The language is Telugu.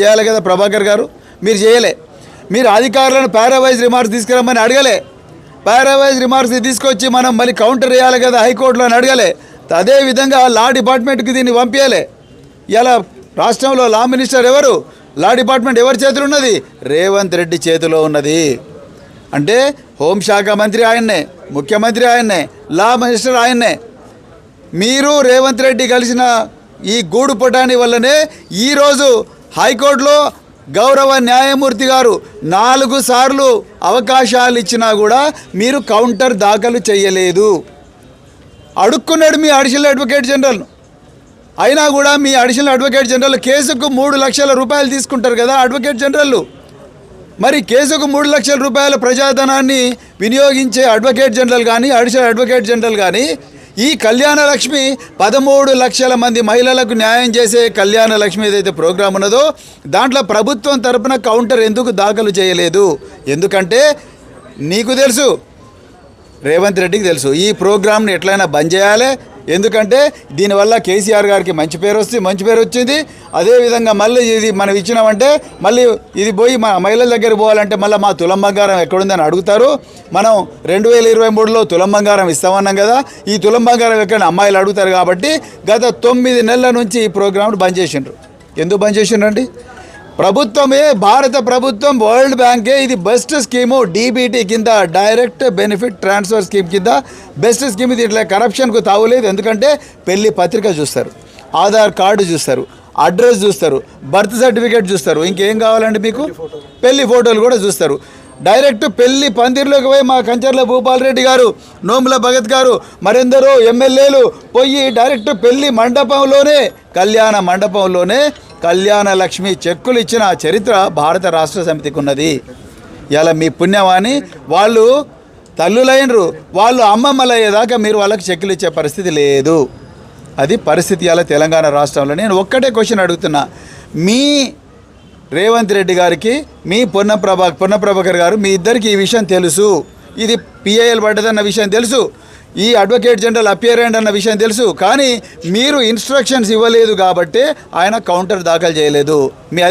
చేయాలి కదా ప్రభాకర్ గారు, మీరు చేయలే. మీరు అధికారులను పారావైజ్ రిమార్క్స్ తీసుకురమ్మని అడగలే. పారావైజ్ రిమార్క్స్ తీసుకొచ్చి మనం మళ్ళీ కౌంటర్ వేయాలి కదా హైకోర్టులో అని అడగలే. అదేవిధంగా లా డిపార్ట్మెంట్కి దీన్ని పంపించాలి. ఇలా రాష్ట్రంలో లా మినిస్టర్ ఎవరు? లా డిపార్ట్మెంట్ ఎవరి చేతిలో ఉన్నది? రేవంత్ రెడ్డి చేతిలో ఉన్నది. అంటే హోంశాఖ మంత్రి ఆయన్నే, ముఖ్యమంత్రి ఆయన్నే, లా మినిస్టర్ ఆయన్నే. మీరు రేవంత్ రెడ్డి కలిసిన ఈ గూడు పుటాని వల్లనే ఈరోజు హైకోర్టులో గౌరవ న్యాయమూర్తి గారు 4 సార్లు అవకాశాలు ఇచ్చినా కూడా మీరు కౌంటర్ దాఖలు చేయలేదు. అడుక్కున్నాడు మీ అడిషనల్ అడ్వకేట్ జనరల్ను. అయినా కూడా మీ అడిషనల్ అడ్వకేట్ జనరల్ కేసుకు 3 లక్షల రూపాయలు తీసుకుంటారు కదా అడ్వకేట్ జనరల్. మరి కేసుకు 3 లక్షల రూపాయల ప్రజాధనాన్ని వినియోగించే అడ్వకేట్ జనరల్ కానీ అడిషనల్ అడ్వకేట్ జనరల్ కానీ ఈ కళ్యాణ లక్ష్మి 13 లక్షల మంది మహిళలకు న్యాయం చేసే కళ్యాణ లక్ష్మి ఏదైతే ప్రోగ్రాం ఉన్నదో దాంట్లో ప్రభుత్వం తరపున కౌంటర్ ఎందుకు దాఖలు చేయలేదు? ఎందుకంటే నీకు తెలుసు, రేవంత్ రెడ్డికి తెలుసు ఈ ప్రోగ్రామ్ని ఎట్లయినా బంద్ చేయాలి. ఎందుకంటే దీనివల్ల కేసీఆర్ గారికి మంచి పేరు వచ్చింది. అదేవిధంగా మళ్ళీ ఇది మనం ఇచ్చినామంటే మళ్ళీ ఇది పోయి మా మహిళల దగ్గర పోవాలంటే మళ్ళీ మా తులం బంగారం ఎక్కడుందని అడుగుతారు. మనం 2023లో తులం బంగారం ఇస్తామన్నాం కదా, ఈ తులం బంగారం ఎక్కడ అమ్మాయిలు అడుగుతారు. కాబట్టి గత 9 నెలల నుంచి ఈ ప్రోగ్రామ్ను బంద్ చేసిండ్రు. ఎందుకు బంద్ చేసిండ్రండి? ప్రభుత్వమే, భారత ప్రభుత్వం, వరల్డ్ బ్యాంకే ఇది బెస్ట్ స్కీము, డీబీటీ కింద డైరెక్ట్ బెనిఫిట్ ట్రాన్స్ఫర్ స్కీమ్ కింద బెస్ట్ స్కీమ్. ఇది ఇట్లా కరప్షన్కు తావులేదు. ఎందుకంటే పెళ్లి పత్రిక చూస్తారు, ఆధార్ కార్డు చూస్తారు, అడ్రస్ చూస్తారు, బర్త్ సర్టిఫికేట్ చూస్తారు, ఇంకేం కావాలండి మీకు? పెళ్లి ఫోటోలు కూడా చూస్తారు. డైరెక్ట్ పెళ్లి పందిర్లోకి పోయి మా కంచర్ల భూపాల్ రెడ్డి గారు, నోముల భగత్ గారు, మరెందరో ఎమ్మెల్యేలు పోయి డైరెక్ట్ పెళ్లి మండపంలోనే, కళ్యాణ మండపంలోనే కళ్యాణ లక్ష్మి చెక్కులు ఇచ్చిన చరిత్ర భారత రాష్ట్ర సమితికి ఉన్నది. ఇలా మీ పుణ్యమాని వాళ్ళు తల్లులైనరు, వాళ్ళు అమ్మమ్మలయ్యేదాకా మీరు వాళ్ళకి చెక్కులు ఇచ్చే పరిస్థితి లేదు. అది పరిస్థితి ఇలా తెలంగాణ రాష్ట్రంలో. నేను ఒక్కటే క్వశ్చన్ అడుగుతున్నా, మీ రేవంత్ రెడ్డి గారికి, మీ పొన్న ప్రభాకర్ గారు, మీ ఇద్దరికి ఈ విషయం తెలుసు. ఇది పిఐఎల్ పడ్డదన్న విషయం తెలుసు, ఈ అడ్వకేట్ జనరల్ అపియర్ అయ్యండి అన్న విషయం తెలుసు. కానీ మీరు ఇన్స్ట్రక్షన్స్ ఇవ్వలేదు కాబట్టి ఆయన కౌంటర్ దాఖలు చేయలేదు. మీ